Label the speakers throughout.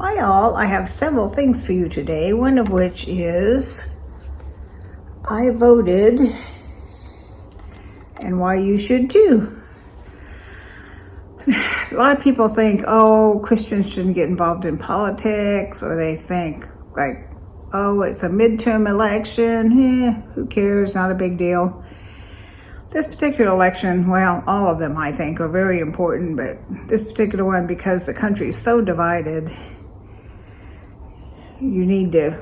Speaker 1: Hi all, I have several things for you today, one of which is I voted and why you should too. A lot of people think, oh, Christians shouldn't get involved in politics, or they think like, oh, it's a midterm election, who cares, not a big deal. This particular election, well, all of them I think are very important, but this particular one, because the country is so divided, you need to,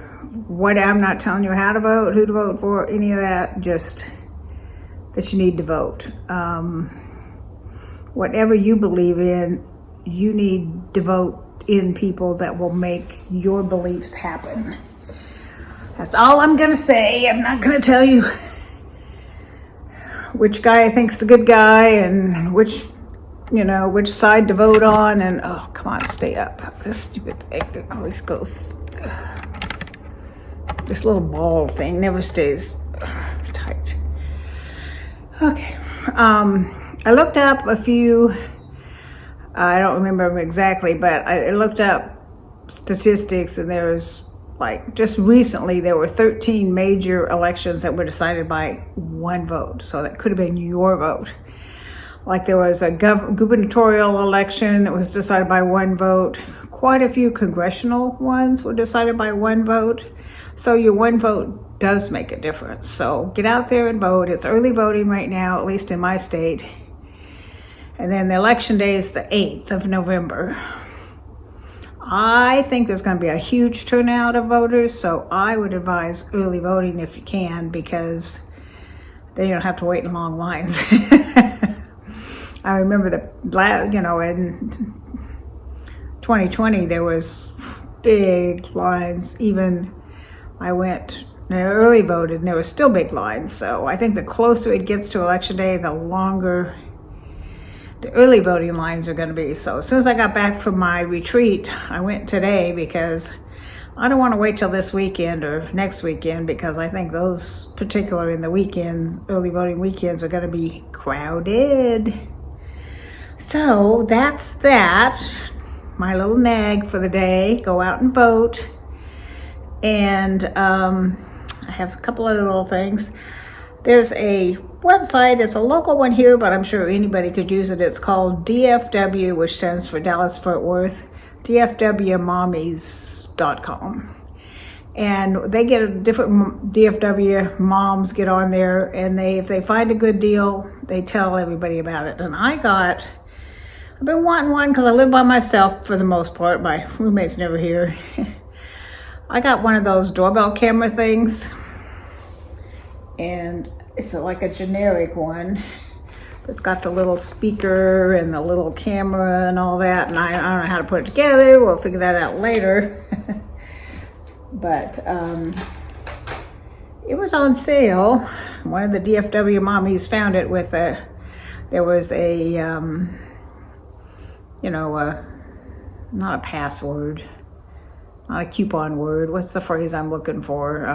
Speaker 1: I'm not telling you how to vote, who to vote for, any of that, just that you need to vote. Whatever you believe in, you need to vote in people that will make your beliefs happen. That's all I'm gonna say. I'm not gonna tell you which guy I think's the good guy and which side to vote on, and oh, come on, stay up. This stupid thing that always goes, this little ball thing never stays tight. Okay, I looked up a few, I don't remember them exactly, but I looked up statistics, and there's like, just recently there were 13 major elections that were decided by one vote. So that could have been your vote. Like there was a gubernatorial election that was decided by one vote. Quite a few congressional ones were decided by one vote. So your one vote does make a difference. So get out there and vote. It's early voting right now, at least in my state. And then the election day is the 8th of November. I think there's going to be a huge turnout of voters, so I would advise early voting if you can, because then you don't have to wait in long lines. I remember in 2020 there was big lines. Even I went early voted and there were still big lines. So I think the closer it gets to election day, the longer the early voting lines are going to be. So as soon as I got back from my retreat, I went today because I don't want to wait till this weekend or next weekend, because I think those particular in the weekends, early voting weekends, are going to be crowded. So that's that. My little nag for the day, go out and vote. And I have a couple other little things. There's a website, it's a local one here, but I'm sure anybody could use it. It's called DFW, which stands for Dallas Fort Worth, DFWmommies.com. And they get different DFW moms get on there, and if they find a good deal, they tell everybody about it. And I've been wanting one because I live by myself for the most part. My roommate's never here. I got one of those doorbell camera things, and it's like a generic one. It's got the little speaker and the little camera and all that, and I don't know how to put it together. We'll figure that out later. But it was on sale. One of the DFW mommies found it with there was a, not a password, not a coupon word. What's the phrase I'm looking for?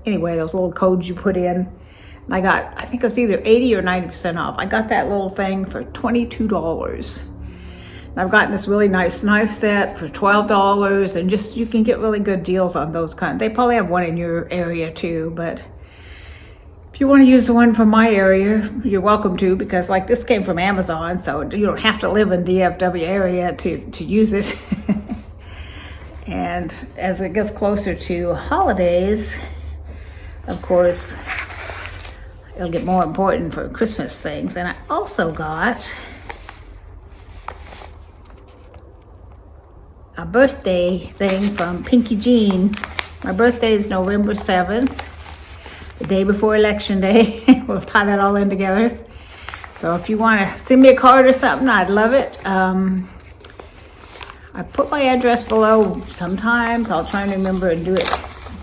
Speaker 1: Anyway, those little codes you put in. And I think it was either 80 or 90% off. I got that little thing for $22. And I've gotten this really nice knife set for $12, and you can get really good deals on those kinds. They probably have one in your area too, but if you want to use the one from my area, you're welcome to, because like this came from Amazon, so you don't have to live in DFW area to use it. And as it gets closer to holidays, of course, it'll get more important for Christmas things. And I also got a birthday thing from Pinky Jean. My birthday is November 7th, the day before Election Day. We'll tie that all in together. So if you want to send me a card or something, I'd love it. I put my address below sometimes. I'll try and remember and do it.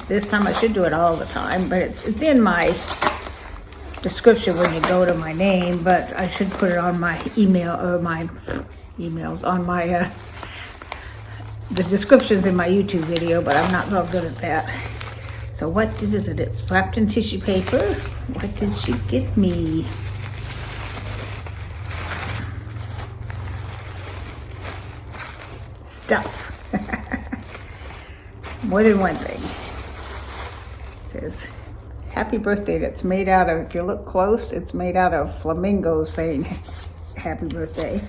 Speaker 1: This time I should do it all the time, but it's in my description when you go to my name, but I should put it on my email, or my emails, on my, the descriptions in my YouTube video, but I'm not real good at that. So what is it? It's wrapped in tissue paper. What did she get me? stuff. More than one thing. It says, happy birthday. It's made out of, if you look close, it's made out of flamingos saying happy birthday.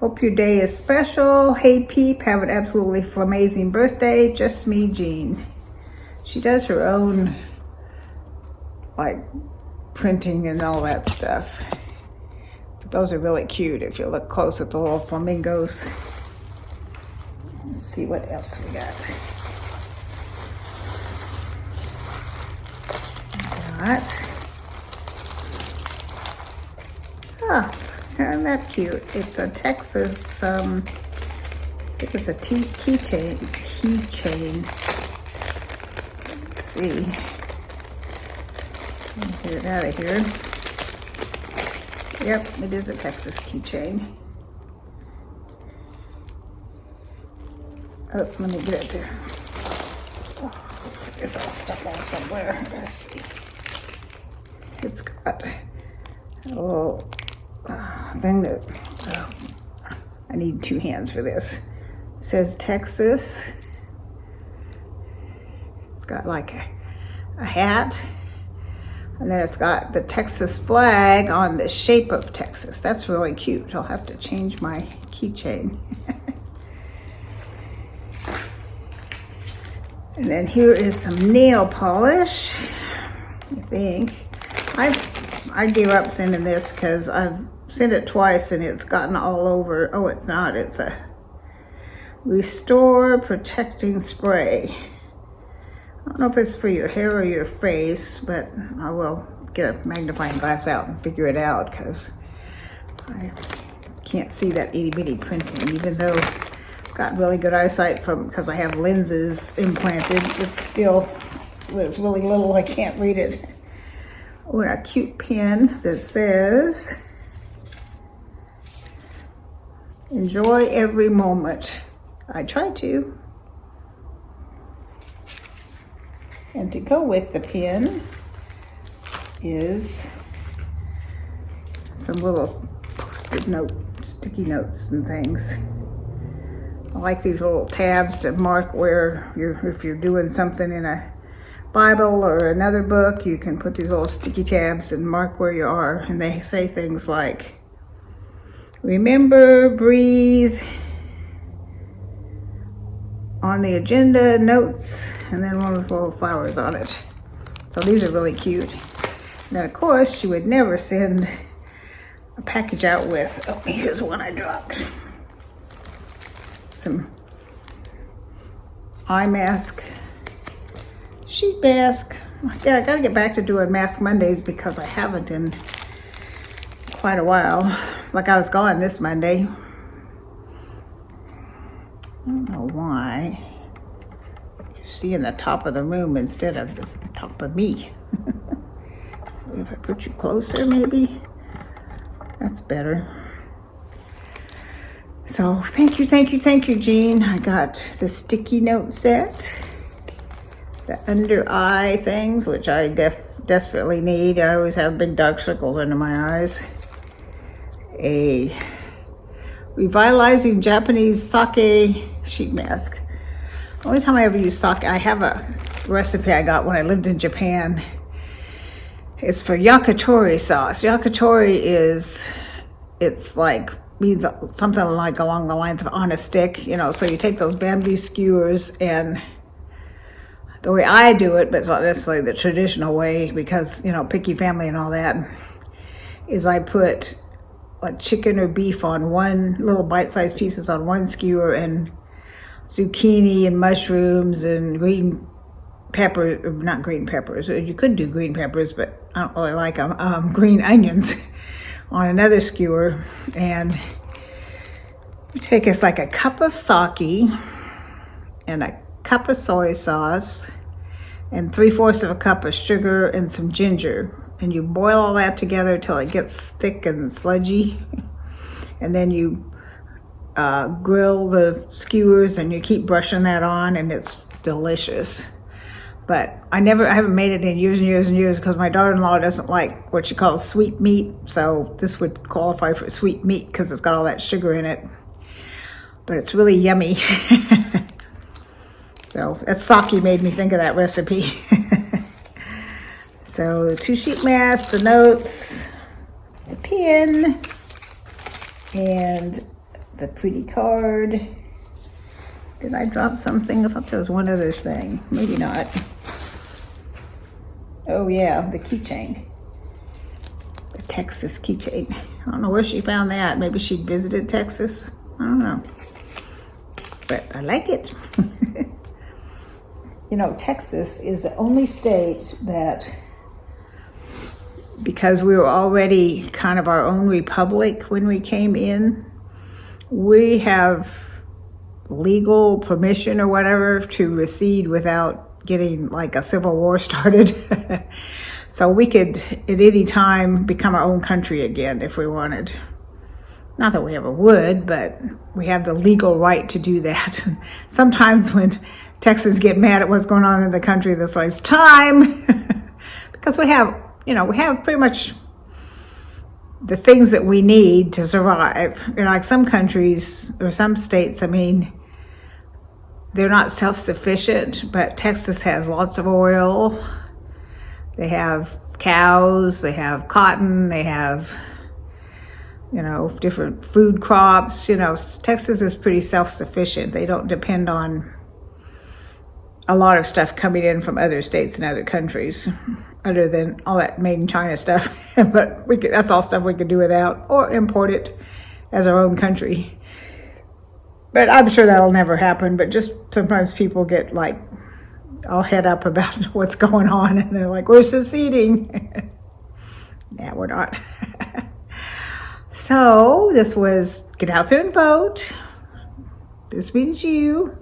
Speaker 1: Hope your day is special. Hey Peep, have an absolutely flamazing birthday. Just me, Jean. She does her own, like, printing and all that stuff. But those are really cute if you look close at the little flamingos. Let's see what else we got. Isn't that cute? It's a Texas, I think it's a keychain. Let's see. Get it out of here. Yep, it is a Texas keychain. Oh, let me get it there. Oh, it's all stuck on somewhere. Let's see. It's got a little thing that, I need two hands for this. It says Texas. It's got like a hat, and then it's got the Texas flag on the shape of Texas. That's really cute. I'll have to change my keychain. And then here is some nail polish, I think. I gave up sending this because I've sent it twice and it's gotten all over. Oh, it's not. It's a Restore Protecting Spray. I don't know if it's for your hair or your face, but I will get a magnifying glass out and figure it out because I can't see that itty bitty printing, even though I've got really good eyesight because I have lenses implanted. It's still, when it's really little, I can't read it. Oh, and a cute pen that says, enjoy every moment. I try to. And to go with the pen is some little post-it note, sticky notes and things. I like these little tabs to mark where if you're doing something in a Bible or another book, you can put these little sticky tabs and mark where you are. And they say things like, remember, breathe, on the agenda, notes, and then one with little flowers on it. So these are really cute. And then of course, she would never send a package out with, oh, here's one I dropped. Some eye mask, sheet mask. Yeah, I gotta get back to doing Mask Mondays because I haven't in quite a while. Like I was gone this Monday. I don't know why. You see in the top of the room instead of the top of me. If I put you closer, maybe. That's better. So thank you, Jean. I got the sticky note set, the under eye things, which I desperately need. I always have big dark circles under my eyes. A revitalizing Japanese sake sheet mask. The only time I ever use sake, I have a recipe I got when I lived in Japan. It's for yakitori sauce. Yakitori means something like along the lines of on a stick, you know, so you take those bamboo skewers, and the way I do it, but it's not necessarily the traditional way because, you know, picky family and all that, is I put like chicken or beef on one, little bite-sized pieces on one skewer, and zucchini and mushrooms and green pepper, not green peppers, you could do green peppers, but I don't really like them, green onions on another skewer. And you take us like a cup of sake and a cup of soy sauce and 3/4 of a cup of sugar and some ginger, and you boil all that together till it gets thick and sludgy, and then you grill the skewers and you keep brushing that on, and it's delicious. But I haven't made it in years and years and years because my daughter-in-law doesn't like what she calls sweet meat, so this would qualify for sweet meat because it's got all that sugar in it. but it's really yummy. So that sake made me think of that recipe. So the 2 sheet mask, the notes, the pin, and the pretty card. Did I drop something? I thought there was one other thing. Maybe not. Oh yeah, the keychain. The Texas keychain. I don't know where she found that. Maybe she visited Texas. I don't know. But I like it. You know, Texas is the only state that, because we were already kind of our own republic when we came in, we have legal permission or whatever to recede without getting like a civil war started. So we could at any time become our own country again if we wanted. Not that we ever would, but we have the legal right to do that. Sometimes when Texans get mad at what's going on in the country, this like, it's time. Because we have, you know, we have pretty much the things that we need to survive. You know, like some countries or some states, I mean, they're not self-sufficient, but Texas has lots of oil. They have cows, they have cotton, they have, you know, different food crops. You know, Texas is pretty self-sufficient. They don't depend on a lot of stuff coming in from other states and other countries, other than all that made in China stuff. But that's all stuff we could do without, or import it as our own country. But I'm sure that'll never happen. But just sometimes people get like all head up about what's going on, and they're like, we're seceding. Yeah, we're not. So this was get out there and vote. This means you.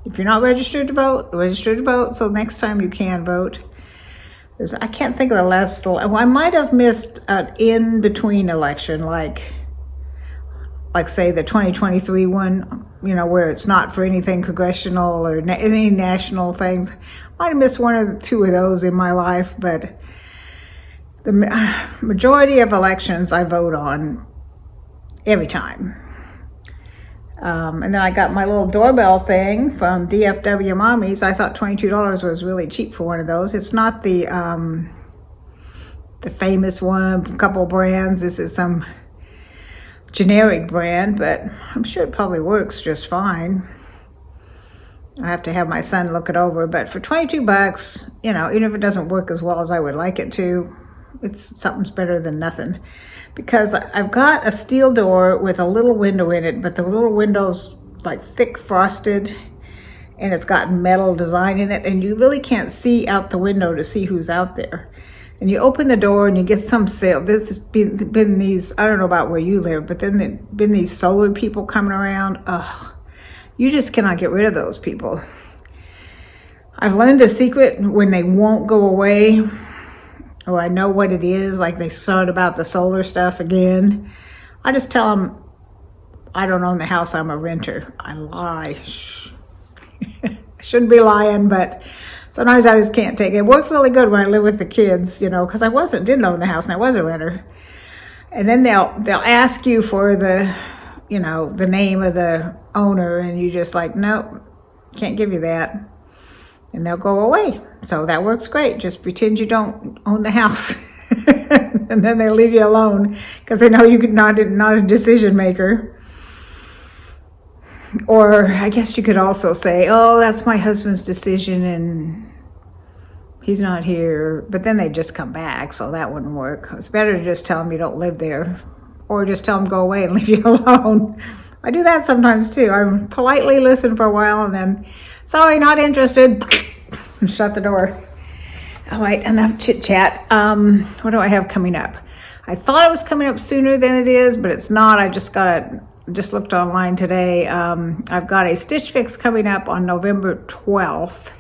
Speaker 1: If you're not registered to vote, register to vote, so next time you can vote. I can't think of the last, well, I might have missed an in-between election, like say the 2023 one, you know, where it's not for anything congressional or any national things. Might have missed one or two of those in my life, but the majority of elections I vote on every time. And then I got my little doorbell thing from DFW Mommies. I thought $22 was really cheap for one of those. It's not the famous one, a couple brands. This is some generic brand, but I'm sure it probably works just fine. I have to have my son look it over, but for 22 bucks, you know, even if it doesn't work as well as I would like it to, it's something's better than nothing. Because I've got a steel door with a little window in it, but the little window's like thick frosted, and it's got metal design in it, and you really can't see out the window to see who's out there. And you open the door and you get some sale. There's been these, I don't know about where you live, but then there's been these solar people coming around. Ugh, you just cannot get rid of those people. I've learned the secret when they won't go away, or I know what it is, like they start about the solar stuff again. I just tell them, I don't own the house, I'm a renter. I lie. I shouldn't be lying, but sometimes I just can't take it. It worked really good when I lived with the kids, you know, because I didn't own the house and I was a renter. And then they'll ask you for the, you know, the name of the owner, and you just like, nope, can't give you that. And they'll go away. So that works great. Just pretend you don't own the house. And then they leave you alone because they know you're not a decision maker. Or I guess you could also say, oh, that's my husband's decision and he's not here. But then they just come back, so that wouldn't work. It's better to just tell them you don't live there, or just tell them go away and leave you alone. I do that sometimes too. I politely listen for a while and then, sorry, not interested. Shut the door. All right, enough chit chat. What do I have coming up? I thought it was coming up sooner than it is, but it's not. I just looked online today. I've got a Stitch Fix coming up on November 12th.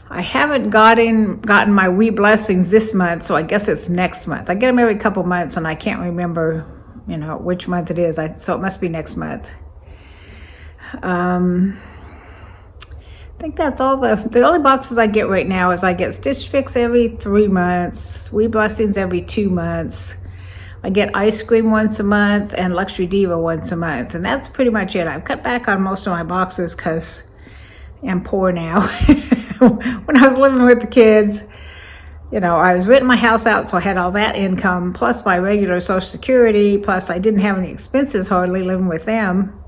Speaker 1: I haven't gotten my Wee Blessings this month, so I guess it's next month. I get them every couple months, and I can't remember, you know, which month it is. So it must be next month. I think that's all. The only boxes I get right now is I get Stitch Fix every 3 months, Wee Blessings every 2 months, I get ice cream once a month and Luxury Diva once a month. And that's pretty much it. I've cut back on most of my boxes because I'm poor now. When I was living with the kids, you know, I was renting my house out, so I had all that income, plus my regular Social Security, plus I didn't have any expenses hardly living with them.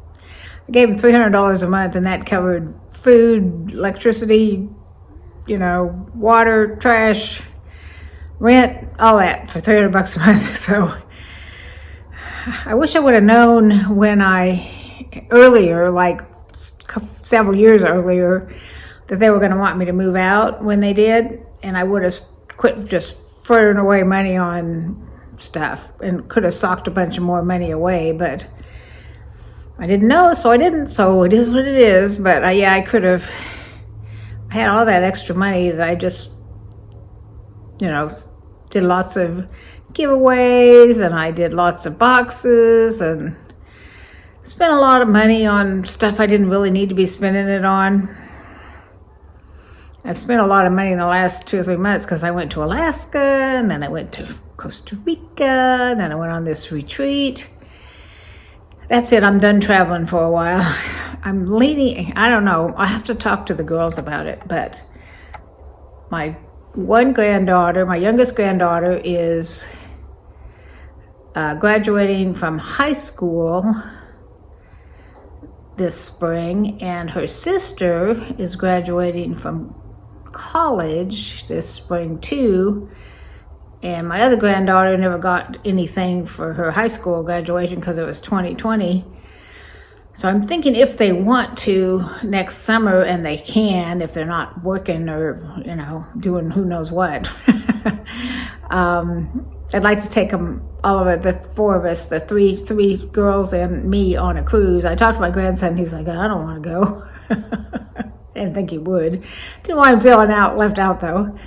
Speaker 1: I gave them $300 a month, and that covered food, electricity, you know, water, trash, rent, all that for $300 a month. So I wish I would have known when earlier, like several years earlier, that they were going to want me to move out when they did, and I would have quit just throwing away money on stuff and could have socked a bunch of more money away, but I didn't know, so I didn't, so it is what it is. But yeah, I could have, I had all that extra money that I just, you know, did lots of giveaways, and I did lots of boxes, and spent a lot of money on stuff I didn't really need to be spending it on. I've spent a lot of money in the last 2 or 3 months because I went to Alaska, and then I went to Costa Rica, and then I went on this retreat. That's it. I'm done traveling for a while. I'm leaning, I don't know. I have to talk to the girls about it, but my one granddaughter, my youngest granddaughter, is graduating from high school this spring, and her sister is graduating from college this spring too. And my other granddaughter never got anything for her high school graduation because it was 2020. So I'm thinking if they want to next summer, and they can, if they're not working or, you know, doing who knows what, I'd like to take them, all of it, the 4 of us, the three girls and me, on a cruise. I talked to my grandson. He's like, I don't want to go. I didn't think he would. Didn't want him feeling left out though.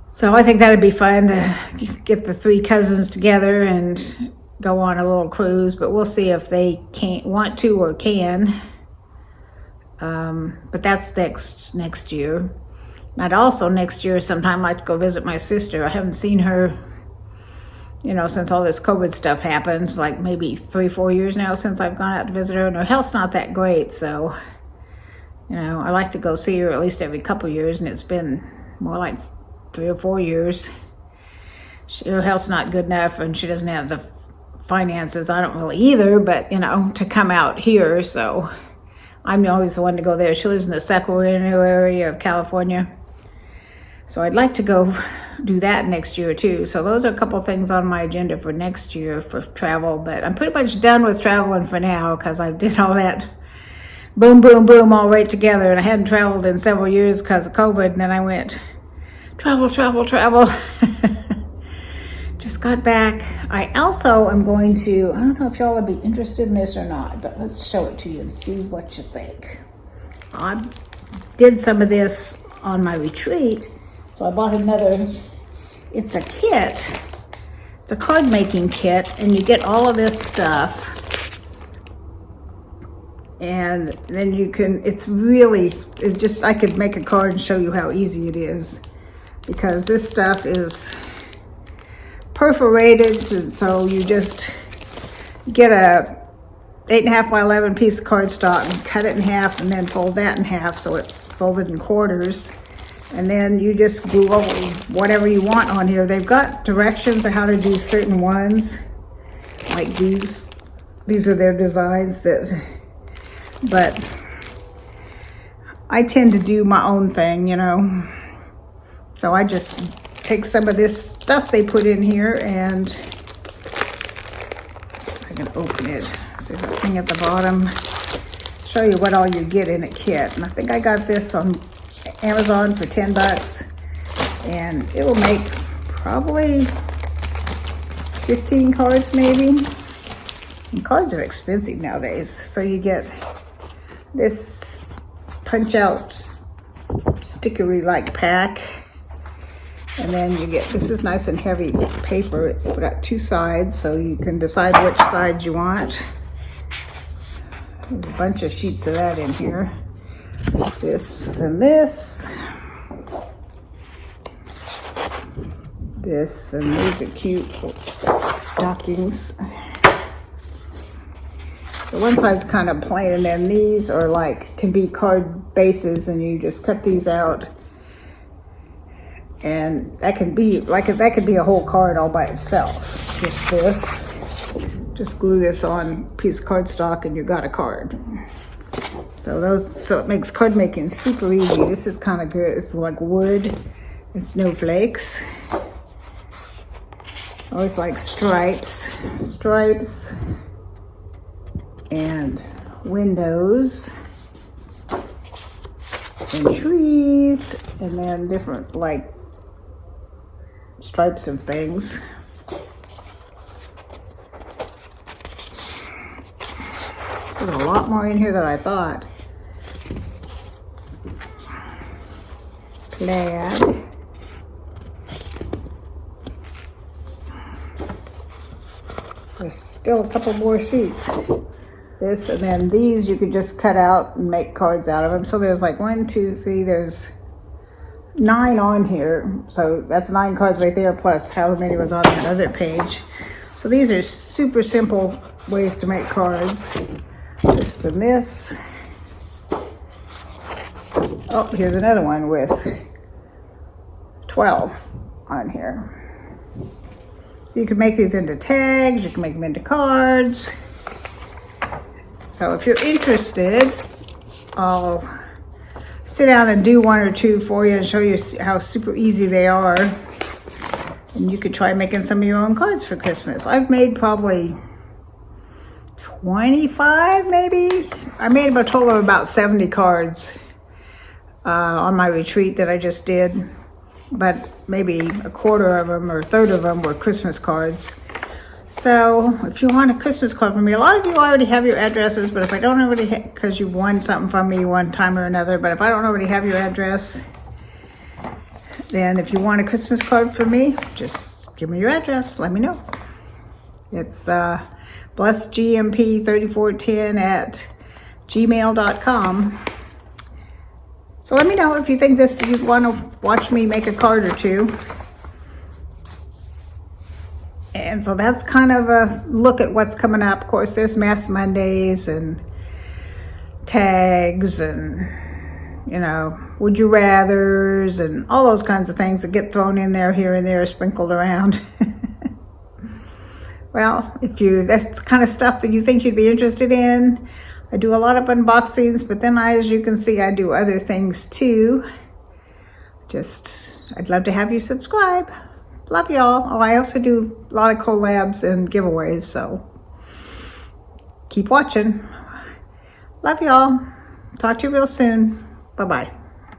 Speaker 1: So I think that'd be fun to get the 3 cousins together and go on a little cruise, but we'll see if they can't want to or can. But that's next year. And I'd also next year sometime like to go visit my sister. I haven't seen her, you know, since all this COVID stuff happened, like maybe 3 or 4 years now since I've gone out to visit her, and her health's not that great, so, you know, I like to go see her at least every couple years, and it's been more like 3 or 4 years. Her health's not good enough, and she doesn't have the finances. I don't really either, but, you know, to come out here, so I'm always the one to go there. She lives in the Sacramento area of California, so I'd like to go do that next year too. So those are a couple things on my agenda for next year for travel, but I'm pretty much done with traveling for now because I did all that boom, boom, boom all right together, and I hadn't traveled in several years because of COVID, and then I went travel. Just got back. I also am going to, I don't know if y'all would be interested in this or not, but let's show it to you and see what you think. I did some of this on my retreat, so I bought another. It's a kit. It's a card making kit, and you get all of this stuff. And then you can, I could make a card and show you how easy it is, because this stuff is perforated, and so you just get a 8.5 by 11 piece of cardstock and cut it in half, and then fold that in half so it's folded in quarters, and then you just glue over whatever you want on here. They've got directions on how to do certain ones, like these are their designs, but I tend to do my own thing, you know. So I just take some of this stuff they put in here, and if I can open it, see that thing at the bottom, show you what all you get in a kit. And I think I got this on Amazon for $10, and it will make probably 15 cards maybe. And cards are expensive nowadays. So you get this punch out stickery like pack, and then you get, this is nice and heavy paper. It's got 2 sides, so you can decide which side you want. There's a bunch of sheets of that in here. This and this. This, and these are cute little stuff. stockings. So one side's kind of plain, and then these are like, can be card bases, and you just cut these out. And that can be like, that could be a whole card all by itself. Just this. Just glue this on a piece of cardstock and you got a card. So it makes card making super easy. This is kind of good. It's like wood and snowflakes. I always like stripes and windows and trees, and then different like stripes of things. There's a lot more in here than I thought. Plaid. There's still a couple more sheets. This, and then these you could just cut out and make cards out of them. So there's like 1, 2, 3, there's 9 on here. So that's 9 cards right there, plus however many was on that other page. So these are super simple ways to make cards. This and this. Oh, here's another one with 12 on here. So you can make these into tags, you can make them into cards. So if you're interested, I'll sit down and do 1 or 2 for you and show you how super easy they are. And you could try making some of your own cards for Christmas. I've made probably 25 maybe. I made a total of about 70 cards on my retreat that I just did. But maybe a quarter of them or a third of them were Christmas cards. So if you want a Christmas card from me, a lot of you already have your addresses, but if I don't already have, because you won something from me one time or another, but if I don't already have your address, then if you want a Christmas card from me, just give me your address, let me know. It's blessgmp3410@gmail.com. So let me know if you think you want to watch me make a card or two. And so that's kind of a look at what's coming up. Of course, there's Mass Mondays and tags and, you know, would you rathers and all those kinds of things that get thrown in there here and there, sprinkled around. Well, that's the kind of stuff that you think you'd be interested in. I do a lot of unboxings, but then as you can see, I do other things too. I'd love to have you subscribe. Love y'all. Oh, I also do a lot of collabs and giveaways, so keep watching. Love y'all. Talk to you real soon. Bye-bye.